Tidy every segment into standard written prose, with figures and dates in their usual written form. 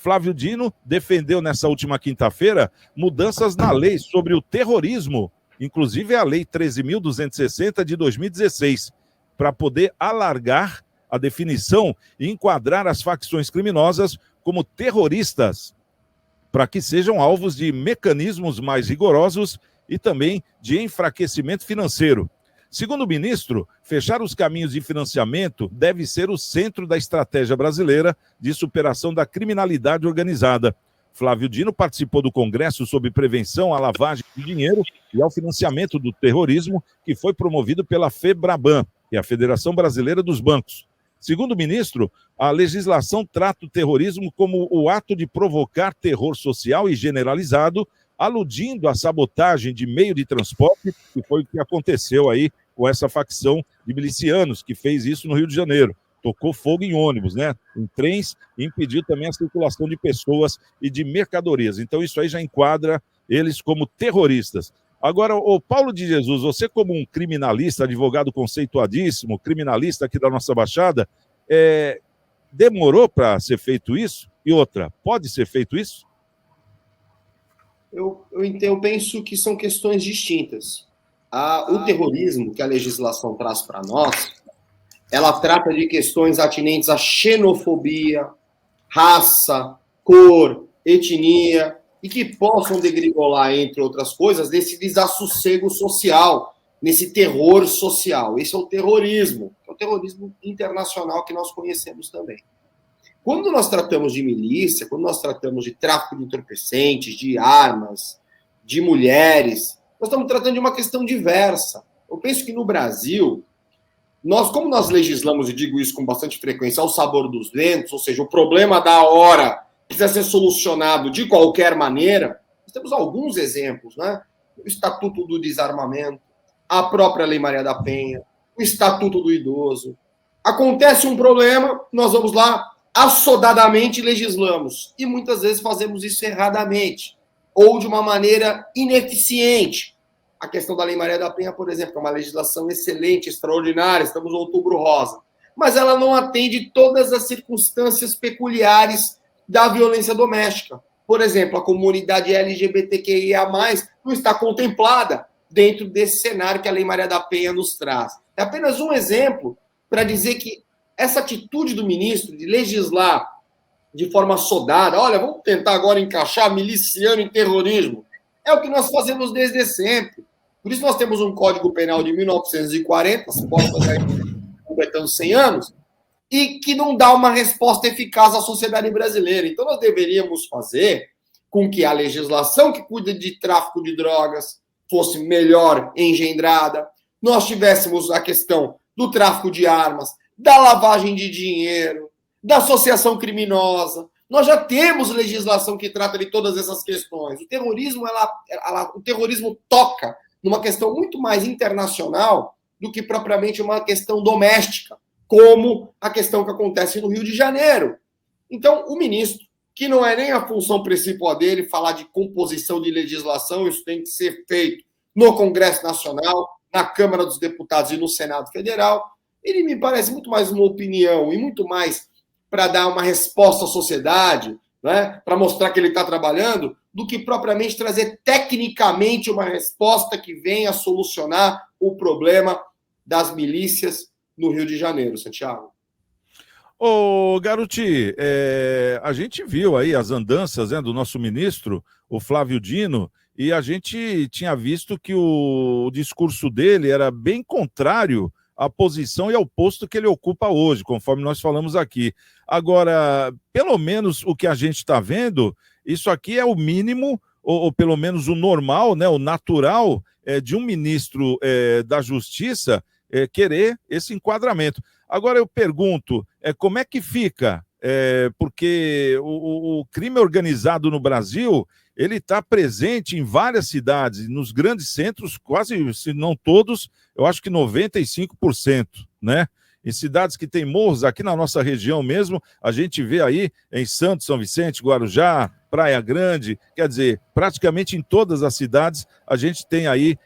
Flávio Dino defendeu nessa última quinta-feira mudanças na lei sobre o terrorismo, inclusive a Lei 13.260 de 2016, para poder alargar a definição e enquadrar as facções criminosas como terroristas, para que sejam alvos de mecanismos mais rigorosos e também de enfraquecimento financeiro. Segundo o ministro, fechar os caminhos de financiamento deve ser o centro da estratégia brasileira de superação da criminalidade organizada. Flávio Dino participou do Congresso sobre Prevenção à Lavagem de Dinheiro e ao Financiamento do Terrorismo, que foi promovido pela FEBRABAN, que é a Federação Brasileira dos Bancos. Segundo o ministro, a legislação trata o terrorismo como o ato de provocar terror social e generalizado, aludindo à sabotagem de meio de transporte, que foi o que aconteceu aí com essa facção de milicianos que fez isso no Rio de Janeiro. Tocou fogo em ônibus, né? Em trens, e impediu também a circulação de pessoas e de mercadorias. Então isso aí já enquadra eles como terroristas. Agora, o Paulo de Jesus, você como um criminalista, advogado conceituadíssimo, criminalista aqui da nossa Baixada, demorou para ser feito isso? E outra, pode ser feito isso? Eu penso que são questões distintas. O terrorismo que a legislação traz para nós, ela trata de questões atinentes à xenofobia, raça, cor, etnia, e que possam degringolar, entre outras coisas, nesse desassossego social, nesse terror social. Esse é o terrorismo internacional que nós conhecemos também. Quando nós tratamos de milícia, quando nós tratamos de tráfico de entorpecentes, de armas, de mulheres, nós estamos tratando de uma questão diversa. Eu penso que no Brasil, como nós legislamos, e digo isso com bastante frequência, ao sabor dos ventos, ou seja, o problema da hora precisa ser solucionado de qualquer maneira, nós temos alguns exemplos, né? O Estatuto do Desarmamento, a própria Lei Maria da Penha, o Estatuto do Idoso. Acontece um problema, nós vamos lá, assodadamente legislamos. E muitas vezes fazemos isso erradamente, ou de uma maneira ineficiente. A questão da Lei Maria da Penha, por exemplo, é uma legislação excelente, extraordinária, estamos no Outubro Rosa, mas ela não atende todas as circunstâncias peculiares da violência doméstica. Por exemplo, a comunidade LGBTQIA+, não está contemplada dentro desse cenário que a Lei Maria da Penha nos traz. É apenas um exemplo para dizer que essa atitude do ministro de legislar de forma assodada, olha, vamos tentar agora encaixar miliciano em terrorismo, é o que nós fazemos desde sempre. Por isso nós temos um Código Penal de 1940, as portas aí completando 100 anos, e que não dá uma resposta eficaz à sociedade brasileira. Então, nós deveríamos fazer com que a legislação que cuida de tráfico de drogas fosse melhor engendrada, nós tivéssemos a questão do tráfico de armas, da lavagem de dinheiro, da associação criminosa. Nós já temos legislação que trata de todas essas questões. O terrorismo, o terrorismo toca numa questão muito mais internacional do que propriamente uma questão doméstica, como a questão que acontece no Rio de Janeiro. Então, o ministro, que não é nem a função principal dele falar de composição de legislação, isso tem que ser feito no Congresso Nacional, na Câmara dos Deputados e no Senado Federal, ele me parece muito mais uma opinião e muito mais para dar uma resposta à sociedade, né, para mostrar que ele está trabalhando, do que propriamente trazer tecnicamente uma resposta que venha solucionar o problema das milícias no Rio de Janeiro, Santiago. Ô, Garuti, a gente viu aí as andanças, né, do nosso ministro, o Flávio Dino, e a gente tinha visto que o discurso dele era bem contrário à posição e ao posto que ele ocupa hoje, conforme nós falamos aqui. Agora, pelo menos o que a gente está vendo, isso aqui é o mínimo, ou pelo menos o normal, né, o natural de um ministro da Justiça querer esse enquadramento. Agora eu pergunto, como é que fica? Porque o crime organizado no Brasil, ele está presente em várias cidades, nos grandes centros, quase, se não todos, eu acho que 95%, né? Em cidades que tem morros, aqui na nossa região mesmo, a gente vê aí em Santos, São Vicente, Guarujá, Praia Grande, quer dizer, praticamente em todas as cidades a gente tem aí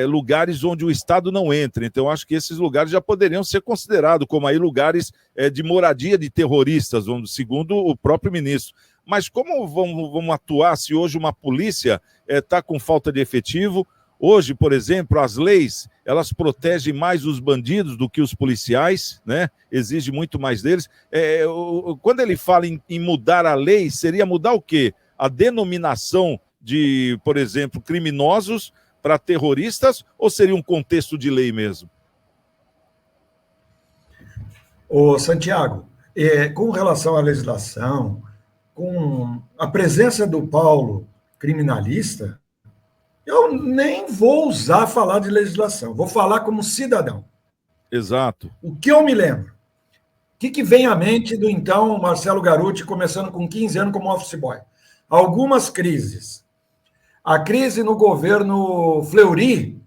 lugares onde o Estado não entra. Então, acho que esses lugares já poderiam ser considerados como aí lugares de moradia de terroristas, segundo o próprio ministro. mas como vamos atuar se hoje uma polícia está com falta de efetivo? Hoje, por exemplo, as leis, elas protegem mais os bandidos do que os policiais, né? Exige muito mais deles. Quando ele fala em mudar a lei, seria mudar o quê? A denominação de, por exemplo, criminosos para terroristas, ou seria um contexto de lei mesmo? Ô, Santiago, com relação à legislação, com a presença do Paulo criminalista, eu nem vou usar falar de legislação, vou falar como cidadão. Exato. O que eu me lembro? O que vem à mente do então Marcelo Garuti, começando com 15 anos como office boy? Algumas crises. A crise no governo Fleury,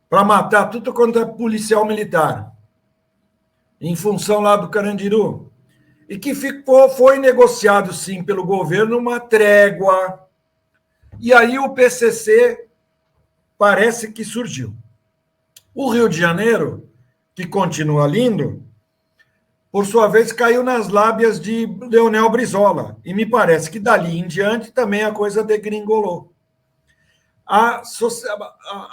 para matar tudo quanto é policial militar, em função lá do Carandiru, e que foi negociado, sim, pelo governo uma trégua. E aí o PCC parece que surgiu. O Rio de Janeiro, que continua lindo, por sua vez caiu nas lábias de Leonel Brizola. E me parece que dali em diante também a coisa degringolou. A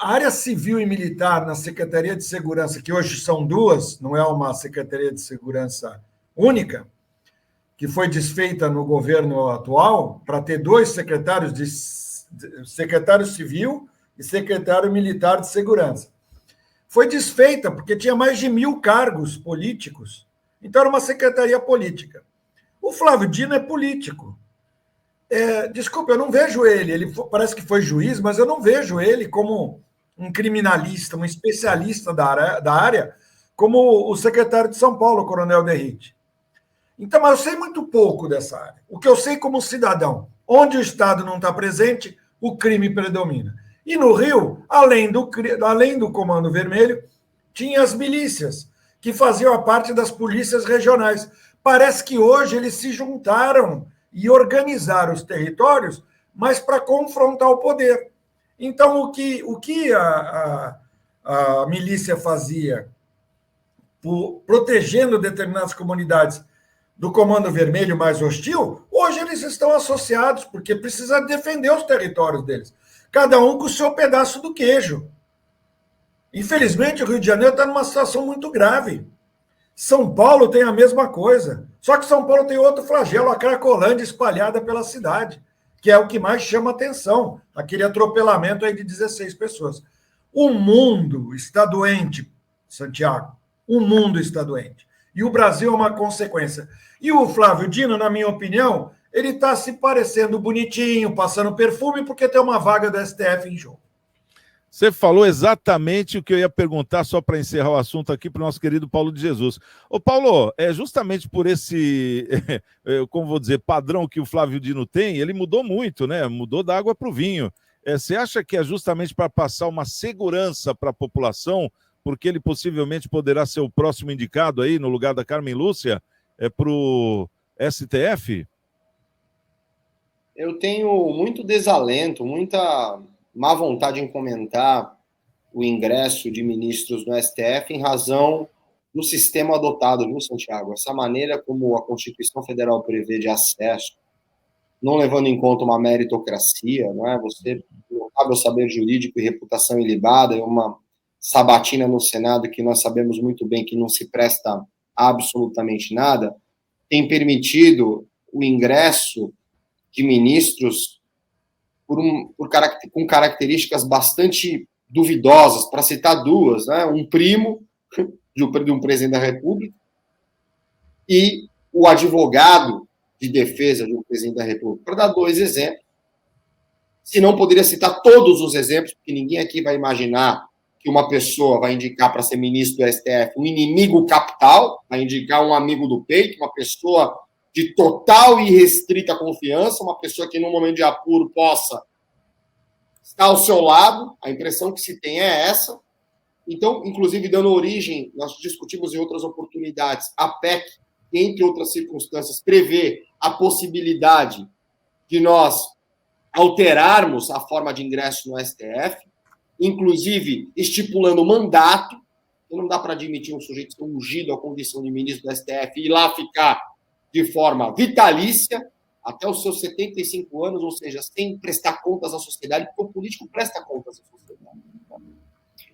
área civil e militar na Secretaria de Segurança, que hoje são duas, não é uma Secretaria de Segurança única, que foi desfeita no governo atual para ter dois secretário civil e secretário militar de segurança. Foi desfeita porque tinha mais de 1.000 cargos políticos. Então, era uma secretaria política. O Flávio Dino é político. Desculpa, eu não vejo ele parece que foi juiz, mas eu não vejo ele como um criminalista, um especialista da área, como o secretário de São Paulo, o Coronel Derrite. Então, mas eu sei muito pouco dessa área. O que eu sei como cidadão, onde o Estado não está presente, o crime predomina. E no Rio, além do Comando Vermelho, tinha as milícias, que faziam a parte das polícias regionais. Parece que hoje eles se juntaram e organizaram os territórios, mas para confrontar o poder. Então, o que a milícia fazia, protegendo determinadas comunidades do Comando Vermelho mais hostil, hoje eles estão associados, porque precisa defender os territórios deles, cada um com o seu pedaço do queijo. Infelizmente, o Rio de Janeiro está numa situação muito grave. São Paulo tem a mesma coisa, só que São Paulo tem outro flagelo, a Cracolândia espalhada pela cidade, que é o que mais chama atenção, aquele atropelamento aí de 16 pessoas. O mundo está doente, Santiago, o mundo está doente. E o Brasil é uma consequência. E o Flávio Dino, na minha opinião, ele está se parecendo bonitinho, passando perfume, porque tem uma vaga da STF em jogo. Você falou exatamente o que eu ia perguntar, só para encerrar o assunto aqui para o nosso querido Paulo de Jesus. Ô Paulo, justamente por esse, como vou dizer, padrão que o Flávio Dino tem, ele mudou muito, né? Mudou da água para o vinho. Você acha que é justamente para passar uma segurança para a população, porque ele possivelmente poderá ser o próximo indicado aí, no lugar da Carmen Lúcia, para o STF? Eu tenho muito desalento, muita má vontade em comentar o ingresso de ministros no STF em razão do sistema adotado, viu, Santiago? Essa maneira como a Constituição Federal prevê de acesso, não levando em conta uma meritocracia, não é? Você não cabe o saber jurídico e reputação ilibada, é uma sabatina no Senado que nós sabemos muito bem que não se presta a absolutamente nada, tem permitido o ingresso de ministros com características bastante duvidosas, para citar duas, né? Um primo de um presidente da República e o advogado de defesa de um presidente da República, para dar dois exemplos. Se não, poderia citar todos os exemplos, porque ninguém aqui vai imaginar que uma pessoa vai indicar para ser ministro do STF um inimigo capital, vai indicar um amigo do peito, uma pessoa de total e restrita confiança, uma pessoa que, num momento de apuro, possa estar ao seu lado. A impressão que se tem é essa. Então, inclusive, dando origem, nós discutimos em outras oportunidades, a PEC, entre outras circunstâncias, prevê a possibilidade de nós alterarmos a forma de ingresso no STF, inclusive estipulando mandato, que não dá para admitir um sujeito ser ungido à condição de ministro do STF e ir lá ficar de forma vitalícia. até os seus 75 anos, ou seja, sem prestar contas à sociedade, porque o político presta contas à sociedade.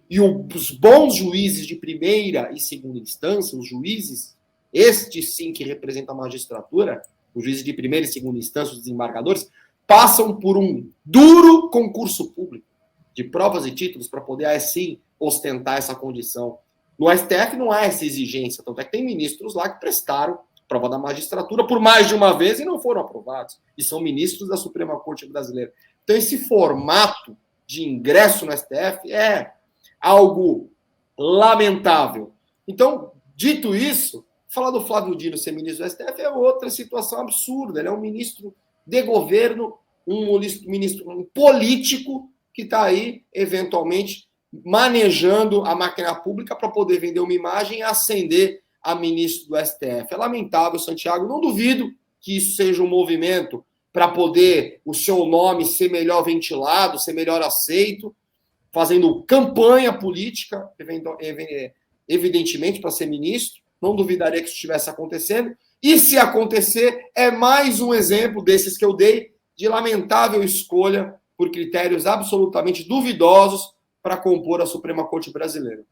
E os bons juízes de primeira e segunda instância, os juízes, estes sim que representam a magistratura, os juízes de primeira e segunda instância, os desembargadores, passam por um duro concurso público de provas e títulos para poder, assim, ostentar essa condição. No STF não há essa exigência, tanto é que tem ministros lá que prestaram prova da magistratura por mais de uma vez e não foram aprovados. E são ministros da Suprema Corte Brasileira. Então, esse formato de ingresso no STF é algo lamentável. Então, dito isso, falar do Flávio Dino ser ministro do STF é outra situação absurda. Ele é um ministro de governo, um ministro político que está aí, eventualmente, manejando a máquina pública para poder vender uma imagem e ascender a ministro do STF. É lamentável, Santiago. Não duvido que isso seja um movimento para poder o seu nome ser melhor ventilado, ser melhor aceito, fazendo campanha política, evidentemente, para ser ministro. Não duvidaria que isso estivesse acontecendo. E se acontecer, é mais um exemplo desses que eu dei de lamentável escolha por critérios absolutamente duvidosos para compor a Suprema Corte Brasileira.